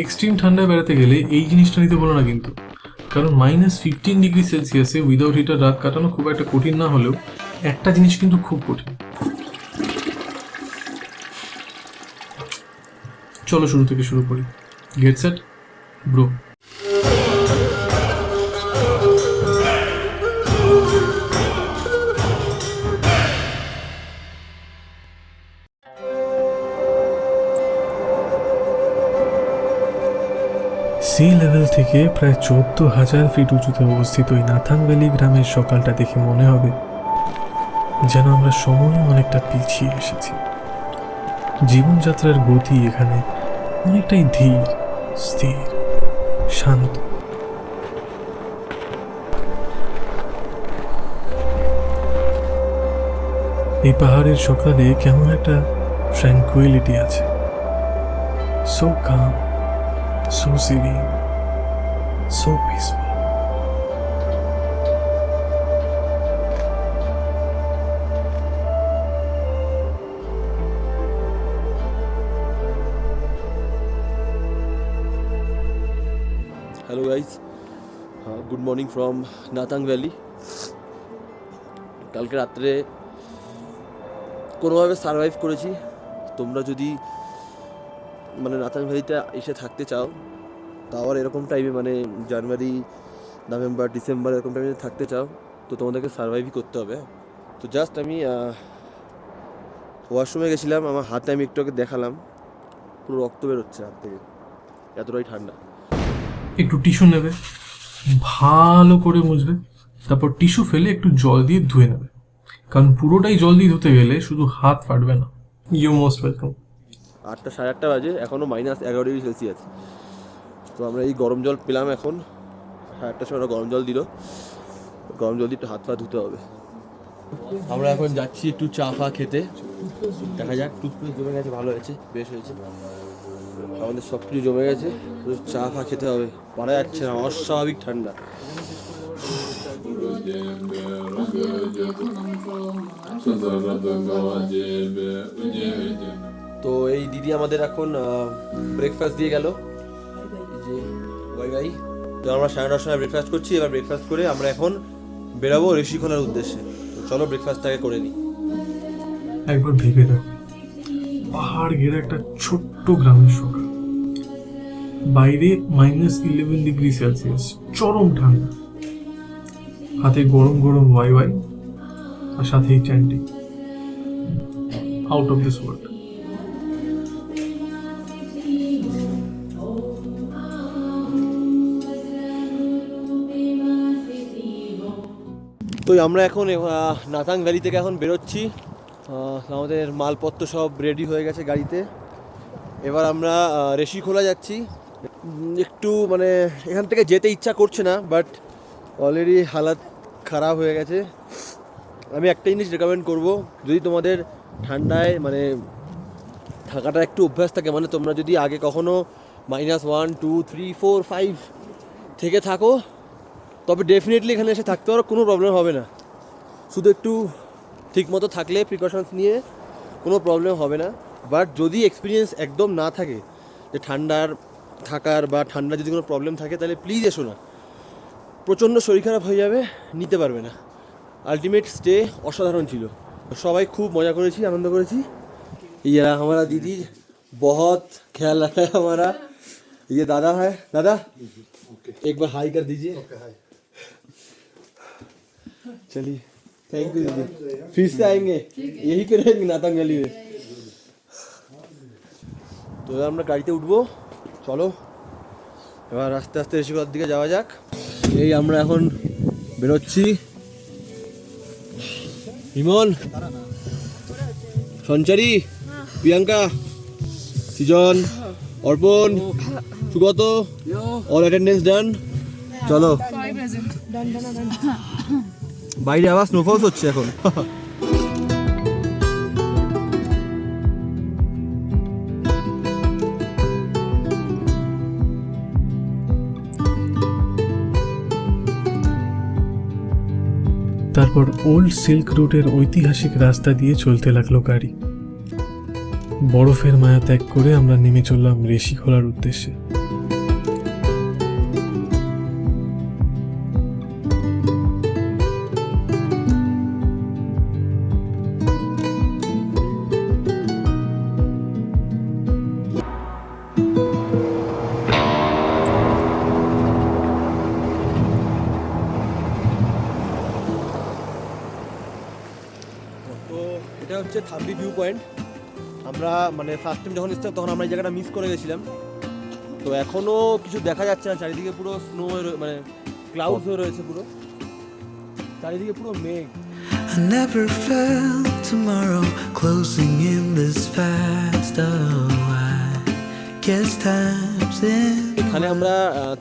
Extreme ঠান্ডায় বেড়াতে গেলে এই জিনিসটা নিতে বলো না কিন্তু, কারণ -15°C উইদাউট হিটার রাত কাটানো খুব একটা কঠিন না হলেও একটা জিনিস কিন্তু খুব কঠিন। চলো শুরু থেকে শুরু করি। Get set bro. Sea level থেকে প্রায় 14,000 ফিট উঁচুতে অবস্থিত এই নাথাং ভ্যালি গ্রামের সকালটা দেখে মনে হবে যেন আমরা সময় অনেকটা পিছিয়ে এসেছি। জীবনযাত্রার গতি এখানে অনেকটাই ধীর, স্থির, শান্ত। এই পাহাড়ের সকালে কেমন একটা ট্র্যাঙ্কুইলিটি আছে, so calm, so serene, so peaceful. Hello guys, good morning from Nathang Valley. কালকে রাত্রে কোনোভাবে সারভাইভ করেছি। তোমরা যদি মানে নাথাং ভ্যালিতে এসে থাকতে চাও, তাও আর এরকম টাইমে মানে জানুয়ারি, নভেম্বর, ডিসেম্বর এরকম টাইমে থাকতে চাও, তো তোমাদেরকে সারভাইভই করতে হবে। তো জাস্ট আমি ওয়াশরুমে গেছিলাম, আমার হাতে আমি একটু আগে দেখালাম, পুরো রক্ত বেরোচ্ছে হাত থেকে, এতটাই ঠান্ডা। একটু টিস্যু নেবে, ভালো করে মুছবে, তারপর টিস্যু ফেলে একটু জল দিয়ে ধুয়ে নেবে, কারণ পুরোটাই জল দিয়ে ধুতে গেলে শুধু হাত ফাটবে না। You most welcome. 8টা 8:30 বাজে, এখনও -11°C। তো আমরা এই গরম জল পেলাম এখন, 8টার সময় গরম জল দিল, গরম জল দিয়ে একটু হাত পা ধুতে হবে। আমরা এখন যাচ্ছি একটু চা ফা খেতে, দেখা যাক। টুথপেস্ট জমে গেছে, ভালো হয়েছে, বেশ হয়েছে, আমাদের সব কিছু জমে গেছে, চা ফা খেতে হবে, পারা যাচ্ছে না, অস্বাভাবিক ঠান্ডা। তো এই দিদি আমাদের এখন ব্রেকফাস্ট দিয়ে গেল, যে বাই বাই। তো আমরা 10:30 সময় ব্রেকফাস্ট করছি, এবার ব্রেকফাস্ট করে আমরা এখন বেরাবো ঋষিখোলার উদ্দেশ্যে। তো চলো ব্রেকফাস্টটাকে করে নিই। একবার ভেবে দাও, পাহাড় ঘেরা একটা ছোট্ট গ্রামের সকাল, বাইরে -11°C, চরম ঠান্ডা, হাতে গরম গরম ওয়াই আর সাথেই chanting, out of this world. তো আমরা এখন নাথাং ভ্যালি থেকে এখন বেরোচ্ছি, আমাদের মালপত্র সব রেডি হয়ে গেছে গাড়িতে। এবার আমরা ঋষিখোলা যাচ্ছি। একটু মানে এখান থেকে যেতে ইচ্ছা করছে না, বাট অলরেডি হালাত খারাপ হয়ে গেছে। আমি একটা জিনিস রেকমেন্ড করব, যদি তোমাদের ঠান্ডায় মানে থাকাটা একটু অভ্যাস থাকে, মানে তোমরা যদি আগে কখনো -1, 2, 3, 4, 5 থেকে থাকো, তবে ডেফিনেটলি এখানে এসে থাকতে পারো, কোনো প্রবলেম হবে না। শুধু একটু ঠিক মতো থাকলে, প্রিকশনস নিয়ে, কোনো প্রবলেম হবে না। বাট যদি এক্সপিরিয়েন্স একদম না থাকে যে ঠান্ডার থাকার বা ঠান্ডার যদি কোনো প্রবলেম থাকে, তাহলে প্লিজ এসো না, প্রচণ্ড শরীর খারাপ হয়ে যাবে, নিতে পারবে না। আলটিমেট স্টে অসাধারণ ছিল, সবাই খুব মজা করেছি, আনন্দ করেছি। ये हमारा दीदी बहुत ख्याल रखा है हमारा, ये दादा है। दादा एक बार हाई कर दीजिए। चलिए, थैंक यू दीदी, फिर से आएंगे, यही पे रहेंगे नाथांग वैली में। তো আমরা গাড়িতে উঠবো, চলো এবার আস্তে আস্তে ঋষিখোলার দিকে যাওয়া যাক। এই আমরা এখন বেরোচ্ছি। হিমন, সঞ্চারী, প্রিয়াঙ্কা, সৃজন, অর্পণ, সুগত, অল অ্যাটেন্ডেন্স ডান। চলো, বাইরে আবার স্নোফলস হচ্ছে এখন। তারপর ওল্ড সিল্ক রুটের ঐতিহাসিক রাস্তা দিয়ে চলতে লাগলো গাড়ি। বরফের মায়া ত্যাগ করে আমরা নেমে চললাম ঋষিখোলার উদ্দেশ্যে। হচ্ছে থাম্বি ভিউ পয়েন্ট। আমরা মানে ফার্স্ট টাইম যখন এসেছিলাম তখন আমরা এই জায়গাটা মিস করে গেছিলাম। তো এখনও কিছু দেখা যাচ্ছে না, চারিদিকে পুরো স্নো মানে ক্লাউডস হয়ে রয়েছে, পুরো চারিদিকে পুরো মেঘ। I never felt tomorrow closing in this fast. Oh, I guess time's in. এখানে আমরা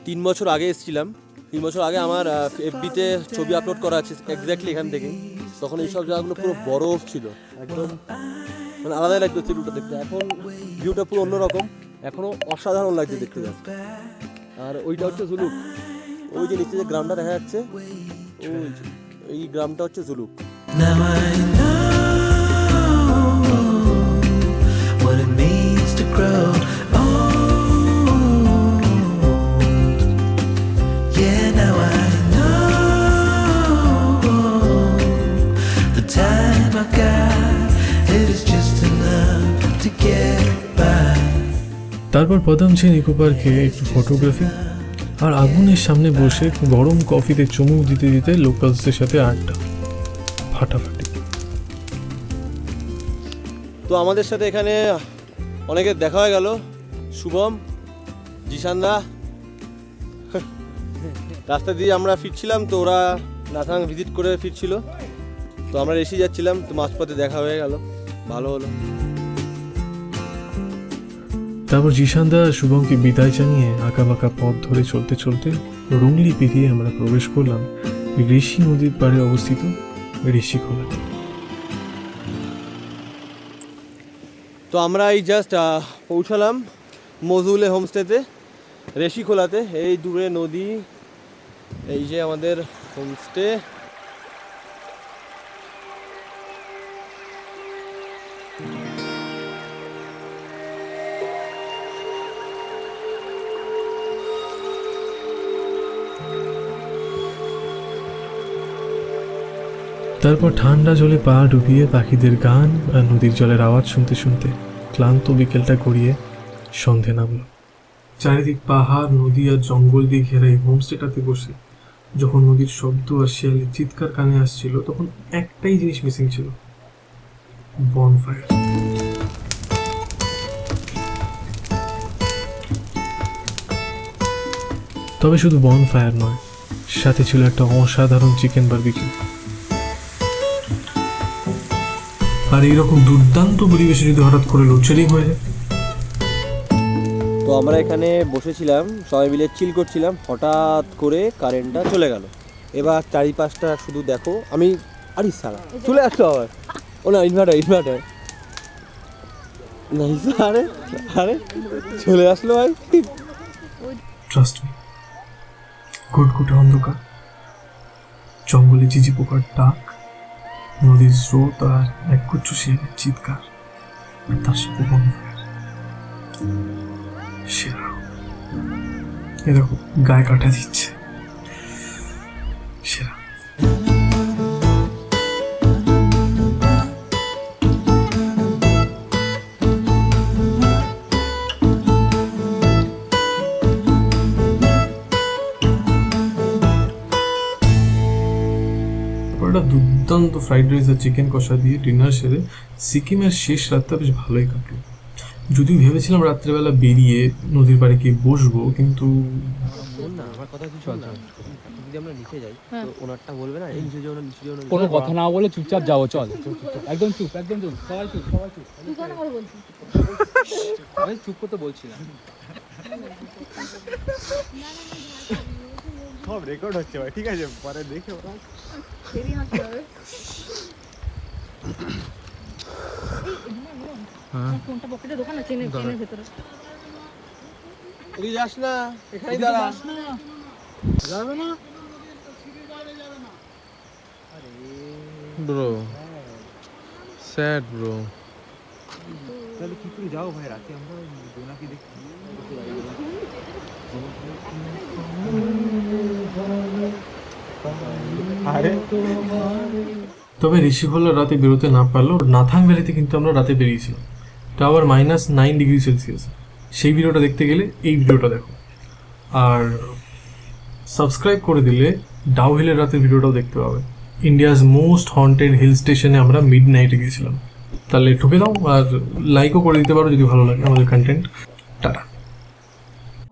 3 বছর আগে এসেছিলাম। 3 বছর আগে আমার এফবিতে ছবি আপলোড করা আছে এক্স্যাক্টলি এখান থেকে। তখন এইসব জায়গাগুলো পুরো বরফ ছিল, একদম মানে আলাদাই লাগতো ভিউটা দেখতে। এখন ভিউটা পুরো অন্যরকম, এখনও অসাধারণ লাগছে দেখতে। আর ওইটা হচ্ছে জুলুক, ওই যে নিচে যে গ্রামটা দেখা যাচ্ছে, এই গ্রামটা হচ্ছে Zuluk. Now I know what it means to grow old. Yeah, now I know the time I've got, it is just enough to get by. তারপর পদামচেন ইকো পার্কে একটু ফটোগ্রাফি আর আগুনের সামনে বসে গরম কফিতে চুমুক দিতে দিতে লোকালসদের সাথে আড্ডা ফাটাফাটি। তো আমাদের সাথে এখানে অনেকের দেখা হয়ে গেল, শুভম, জিশানদা। রাস্তা দিয়ে আমরা ফিরছিলাম, তো ওরা নাথাং ভিজিট করে ফিরছিল, তো আমরা রেশি যাচ্ছিলাম, তো মাঝপথে দেখা হয়ে গেল, ভালো হলো। তারপর জিশানদা শুভমকে বিদায় জানিয়ে আঁকা বাঁকা পথ ধরে চলতে চলতে রুংলি পেরিয়ে আমরা প্রবেশ করলাম ঋষি নদীর পাড়ে অবস্থিত ঋষিখোলাতে। তো আমরা এই জাস্ট পৌঁছালাম মজুলে হোমস্টেতে, ঋষিখোলাতে। এই দূরে নদী, এই যে আমাদের হোমস্টে। তারপর ঠান্ডা জলে পা ডুবিয়ে পাখিদের গান আর নদীর জলের আওয়াজ শুনতে শুনতে ক্লান্ত বিকেলটা গড়িয়ে সন্ধে নামলো। চারিদিক পাহাড়, নদী আর জঙ্গল দিয়ে ঘেরা এই হোমস্টেটাতে বসে যখন নদীর শব্দ আর শিয়ালের চিৎকার কানে আসছিল, তখন একটাই জিনিস মিসিং ছিল, বনফায়ার। তবে শুধু বনফায়ার নয়, সাথে ছিল একটা অসাধারণ চিকেন বারবিকিউ। আর এইরকম দুর্দান্ত পরিবেশে যদি হঠাৎ করে লোডশেডিং হয়ে যায়। তো আমরা এখানে বসেছিলাম, সবাই মিলে চিল করছিলাম, হঠাৎ করে কারেন্টটা চলে গেল। এবার চারিপাশটা শুধু দেখো, আমি আরে সারা চলে আসলো আবার, ও না ইনভার্টার না, আরে আরে চলে আসলো ভাই। ট্রাস্ট মি, ঘুটঘুটে অন্ধকার, জঙ্গলে ঝিঝি পোকার ডাক, নদীর স্রোত আর একগুচ্ছ শিয়ালের চিৎকার, আর তার সাথে বনফায়ার। সেরা, এ দেখো গায়ে কাটা দিচ্ছে, সেরা। একটা দুর্দান্ত ফ্রাইড রাইস আর চিকেন কষা দিয়ে ডিনার সেরে সিকিমের শেষ রাতটা বেশ ভালোই কাটলো। যদিও ভেবেছিলাম রাত্রেবেলা বেরিয়ে নদীর পাড়ে গিয়ে বসবো, কিন্তু কোনো কথা না বলে চুপচাপ যাও, চল একদম চুপ, একদম চুপ, সবাই চুপ, সবাই চুপ। আমি চুপ করতে বলছি না, সব রেকর্ড হচ্ছে ভাই, ঠিক আছে, পরে দেখে ওরা ফোনটা পকেটে দোকান আছে চেনের ভেতরে। তুই যাস না, এখানেই দাঁড়া। যাবে না ব্রো, স্যাড ব্রো। তাহলে কি করে যাও ভাই, রাতে আমরা জোনাকি দেখি। তবে ঋষিখোলার রাতে বেরোতে না পারলেও নাথাং ভ্যালিতে কিন্তু আমরা রাতে বেরিয়েছিলাম, টাওয়ার -9 ডিগ্রি সেলসিয়াস। সেই ভিডিওটা দেখতে গেলে এই ভিডিওটা দেখো, আর সাবস্ক্রাইব করে দিলে ডাউ হিলের রাতের ভিডিওটাও দেখতে পাবে। ইন্ডিয়াজ মোস্ট হন্টেড হিল স্টেশনে আমরা মিড নাইটে গেছিলাম, তাহলে ঢুকে দাও আর লাইকও করে দিতে পারো যদি ভালো লাগে আমাদের কন্টেন্ট। টাটা।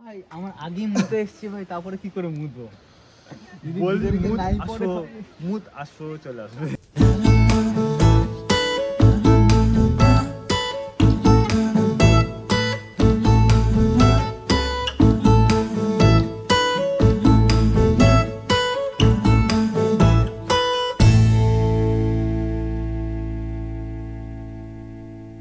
ভাই আমার আগে মুতে এসছে ভাই, তারপরে কি করে মুতবো? বলবি মুদ আসো, মুদ আসো, চলে আসবে।